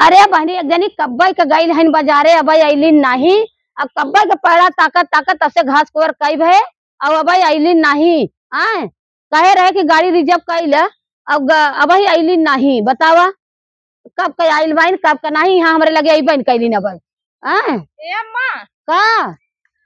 अरे बहनी एक जनी कब्बई के गई हन बाजारे अबई अइलिन नहीं। अब कब्बई के पैरा ताकत ताकत तब से घास कोर कई भे अब अबई अइलिन नहीं। आए कहे रहे कि गाड़ी रिजर्व कइल अब अबई अइलिन नहीं। बतावा कब के आइल बाइन कब का नहीं यहाँ हमरे लगे अइबन कइलिन अबई। आए ए अम्मा का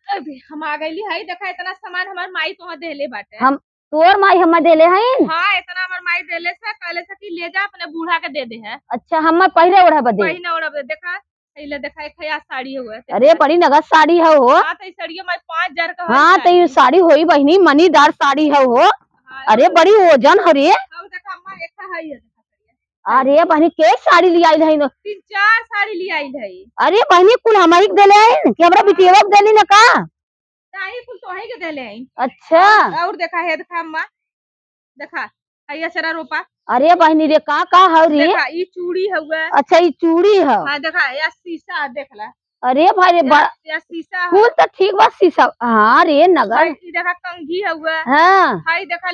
अभी हम आ गईली हई। देखा इतना सामान हमार माई तो देले बाटे। हम तोर माई हम देले हइन। हाँ इतना हमार माई देले से कहले से कि ले जा अपने बूढ़ा के दे दे है। अच्छा हम पहले ओढ़ा बदे पहिना ओढ़ा बदे। देखा पहले देखा एक खया साड़ी हुए। अरे बड़ी नगद साड़ी है वो। हाँ तो साड़ियों में 5000 का। हाँ तो ये साड़ी होई बहनी मनीदार साड़ी है वो। अरे बड़ी वजन है रे। अब देखा अम्मा एक है। अरे बहनी के साड़ी ले आई है 3-4 साड़ी ले आई है। अरे बहनी कुल हमारी देले है कि हमरा बिटिया देली ना का ताही कुल तो है के देले है। अच्छा और देखा है देखा अम्मा देखा हैया सरा रोपा। अरे बहनी रे का है रे। देखा ई चूड़ी हुआ। अच्छा ये चूड़ी है। हां देखा या शीशा देखला। अरे भाई रे या शीशा फूल तो ठीक बा शीशा। हाँ रे नगर ई देखा कंघी हुआ। हाँ हाय देखा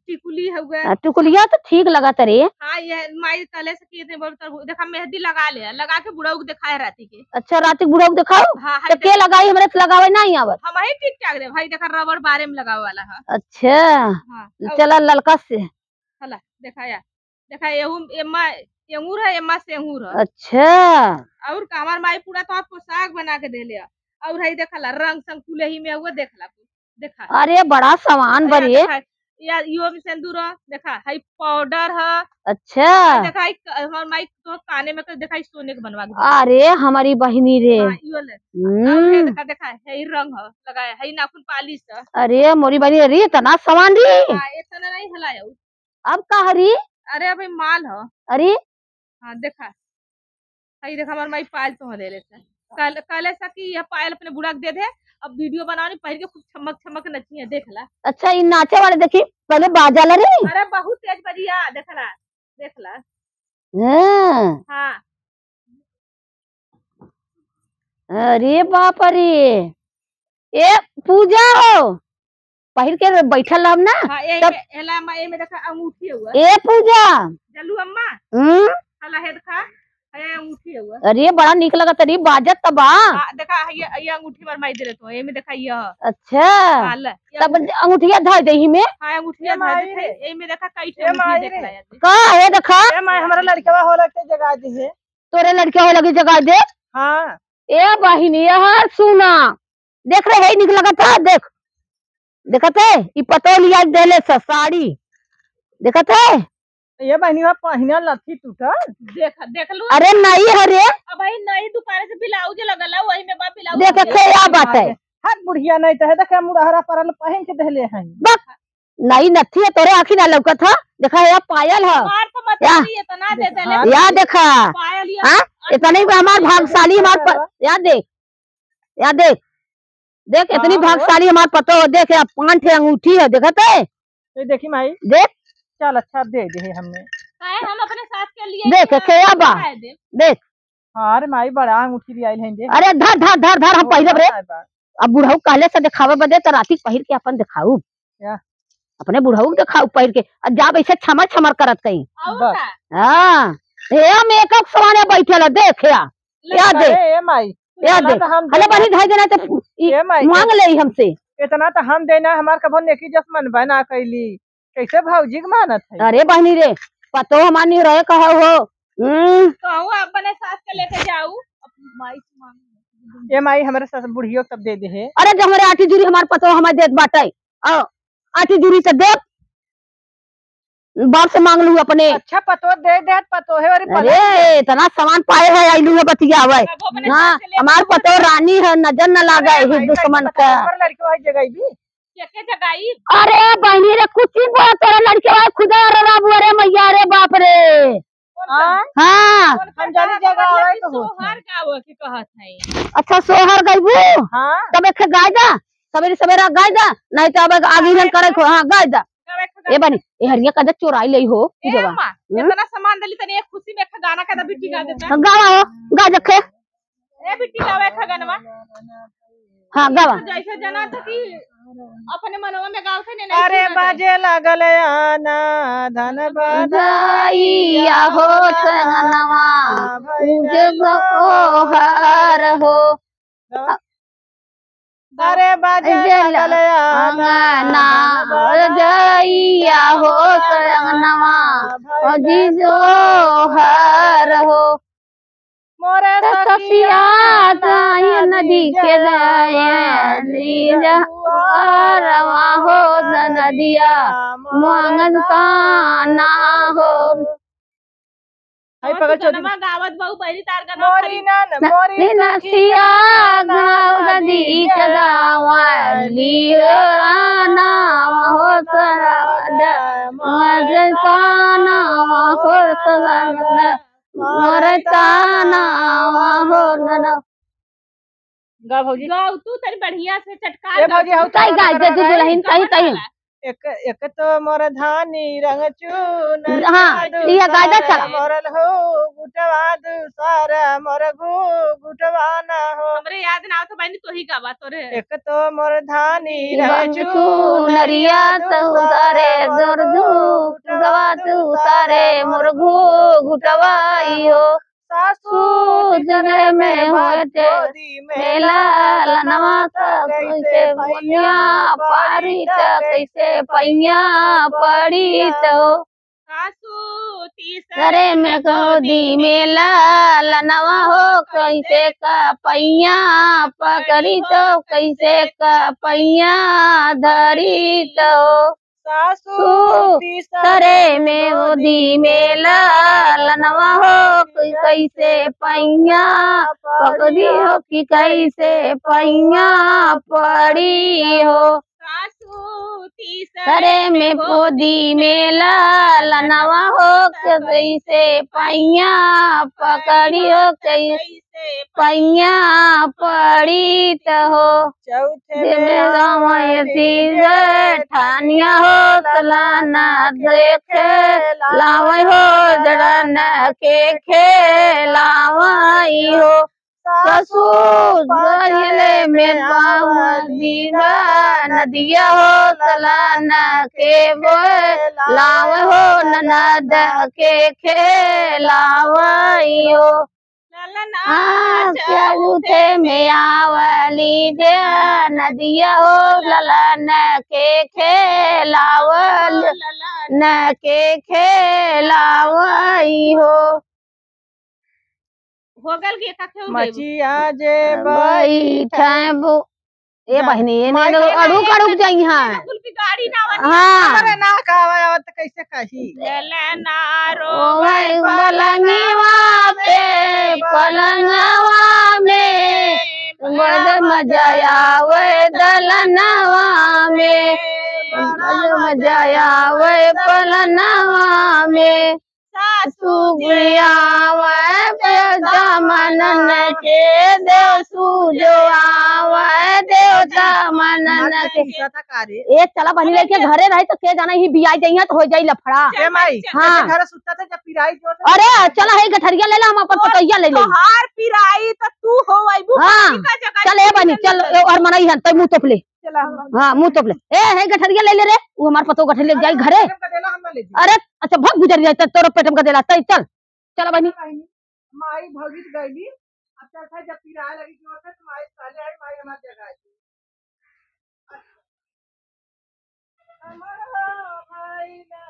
टिकुली हुआ। टुकुलिया तो ठीक लगा रे। हाँ ये माई तले से किए थे देखा मेहंदी लगा ले लगा के बुढ़ऊ को दिखाए राती के। अच्छा राती बुढ़ऊ को दिखाओ। हाँ तो के लगाई हमरे से लगावे नहीं आवत। हम ही ठीक ठाक रे भाई। देखा रबर बारे में लगावे वाला है। अच्छा हाँ चला ललका से हला दिखाया। देखा एहू एम्मा एंगूर है एम्मा सेंगूर है। अच्छा और हमार माई पूरा तो पोशाक बना के देले। और है देखला रंग संग फूले ही में हुआ देखला देखा। अरे बड़ा सामान बड़े या यो में सिंदूर देखा है पाउडर है। अच्छा देखा हमार माई तो काने में कर देखा सोने के बनवा के। अरे हमारी बहनी रे। हां यो ले देखा देखा है रंग है लगाया है नाखून पालिश है। अरे मोरी बहनी अरे इतना सामान रे। हां इतना नहीं हलाया अब का हरी। अरे अभी माल है। अरे हां देखा है देखा हमार माई पायल तो दे ले से कल ऐसा कि यह पायल अपने बुढ़ा के दे दे। अब वीडियो बनानी पहले के खूब चमक चमक नची है देखला। अच्छा ये नाचे वाले देखी पहले बाजा रे। अरे बहुत तेज बढ़िया देखला देखला। हाँ हां अरे बाप रे ए पूजा हो पहिर के बैठल हम ना। हां एला अम्मा ए में देखा अंगूठी हुआ। ए पूजा जल्लू अम्मा हला है देखा है अंगूठी हुआ। अरे बड़ा निक लगत रे बाजत तबा। हां देखा ये अंगूठी मार माई दे तो ए में देखा ये। अच्छा तब अंगूठिया धर देही में। हां अंगूठिया धर दे ए में देखा कई ठे अंगूठी देखला का है देखा। ए माई हमरा लड़कवा हो लगते जगा दी है। तोरे लड़के हो लगी जगह दे। हां ए बहिनी यार सुना देख रहे है निक लगत है देख देखत है ई पतो लिया देले से साड़ी देखत है। ये बहनीवा पहिना लथी टूटल। देख लू। अरे नहीं है रे। अब भाई नई दुकान से ब्लाउज लगला वही में बा ब्लाउज देख के या बात है। हाथ बुढ़िया नहीं तो है देखा मुड़हरा परल पहन के देले हैं। नहीं नथी है तोरे आखी ना लौकत है। देखा या पायल है मार तो मत ये इतना दे देले। या देखा पायल हां इतने हमार भागशाली हमार या देख देख इतनी भागशाली हमार पतो हो। देख या 5 अंगूठी है देखत है। ये देखी माई देख चल अच्छा दे दे हमने। काहे हम अपने साथ के लिए देख खेया बा देख। हां रे माई बड़ा अंगूठी भी आइल हैं दे। अरे धर धर धर धर हम पहिरब रे। अब बुढ़ऊ कहले से दिखावे बदे त राती पहिर के अपन दिखाऊ अपने बुढ़ऊ के दिखाऊ पहिर के जब ऐसे छमर छमर करत कहीं। हां ए मेकअप सवाने बैठल देख या दे ए माई या दे अरे बनी धाई देना तो मांग ले हमसे। इतना तो हम देना हमार कभो नेकी जसमन बना कैली कैसे भौजी के मानत है। अरे बहनी रे पतो हमारी रहे कहो हो कहूं अपने साथ के लेके जाऊ माई मांग। ये माई हमारे साथ बुढ़ियो सब दे दे है। अरे जो हमारे आठी जूरी हमारे पतो हमारे देत बाटे आठी जूरी से दे बाप से मांग लू अपने। अच्छा पतो दे दे पतो है। अरे इतना सामान पाए है आइलू है बतिया हुआ। हाँ हमार पतो रानी है नजर न लागे हिंदू समन का। लड़के जगह भी जगाई। अरे बहनी रे कुछ ही बोल तेरा लड़के खुदा रे बाबू अरे मैया रे बाप रे। हाँ हम जानी जगह आवे तो सोहर का वो की कहत है। अच्छा सोहर गईबू। हां तब एक गाय दा सवेरे सवेरा गाय दा नहीं तो अब आगे जन करे हां गाय दा। ए बनी ए हरिया कदा चोराई लई हो की जगह इतना सामान दली तनी एक खुशी में एक गाना का बिट्टी गा देता। गावा हो गा जखे ए बिट्टी गावे का गानवा। हां गावा जैसे जना था कि अपने मनवा में गाव थे नहीं। अरे बाजे लागल आना धन बधाइया हो संगनवा हर हो अरे बाजे लगल अंगना जइया हो संगनवा जी जो हर हो मोरे सखिया ताई नदी के रवा हो नदिया मंगन काना हो हाय पकड़ छोटी नमा गावत बहु पहली तार का मोरी नान मोरी नसिया गाँव नदी के गावली ना हो मंगन काना हो मरताना हो नना गा भौजी गाव तू तनी बढ़िया से ए चटकार भौजी हौ कई गाय दे दू दुल्हन कहीं कहीं एक एक तो मोर धानी रंग चून हाँ, ये गाय चला। मोरल हो गुटवा दूसर मोर गुटवा न हो हमरे याद ना तो बहनी तो ही गावा तोरे एक तो मोर धानी रंग नरिया सारे दर्दू गवा तू सारे मुर्गू घुटवाई हो सासू जने में होते मेला लनवा कैसे पैया पारी कैसे पैया पड़ी तो सासू तीसरे करे में गोदी मेला लनवा हो कैसे का पैया पकड़ी तो कैसे का पैया धरी तो सासू करे में गोदी मेला लनवा हो कैसे पैया पकड़ी हो कि कैसे पैया पड़ी हो सासू तीसरे करे में गोदी मेला लनवा हो कैसे पैया पकड़ी हो कैसे पैया पड़ी तो हो चौथे ठानिया हो तलाना देखे लावे हो जड़न के खेलावाई हो ससुर में दीवा नदिया हो तलाना के लावे हो ननद के खेलावाई हो क्या उठे में आवली दे नदिया हो ललन के खेलावल न के खेलावई हो होगल के का खेउ देबू मचिया जे बैठे ए बहनी ये ने अड़ुक अड़ुक जाई हां कुल की गाड़ी ना हां अरे ना कहवा त कैसे कही लेना रो ओ भाई पलंगवा पे पलंगवा में बड़ मजा आवे दलनवा में बड़ मजा आवे पलनवा में सासू गुड़ियावे मनन के देव सूजो आवे देवता मनन के ए चला बनी लेके घरे रहे तो के जाना ही बियाई जइया तो हो जाई लफड़ा ए माई हाँ। घर सुत्ता था जब पिराई जोर से अरे चला है गठरिया ले ला हम अपन पतैया ले ले तोहार पिराई त तू हो आइबू हाँ चल ए बनी चल और मनई हन तै मुंह तोप ले चला हाँ मुंह तोप ले ए है गठरिया ले ले रे वो हमार पतो गठरिया जाई घरे देला हम ले अरे अच्छा भग गुजर जाए तोर पेटम का देला तै चल चला बनी माई भौजी गईली अब चल था जब पिराई लगी जोर से तो माई पहले आई माई हमार जगह आई हमारा भाई ना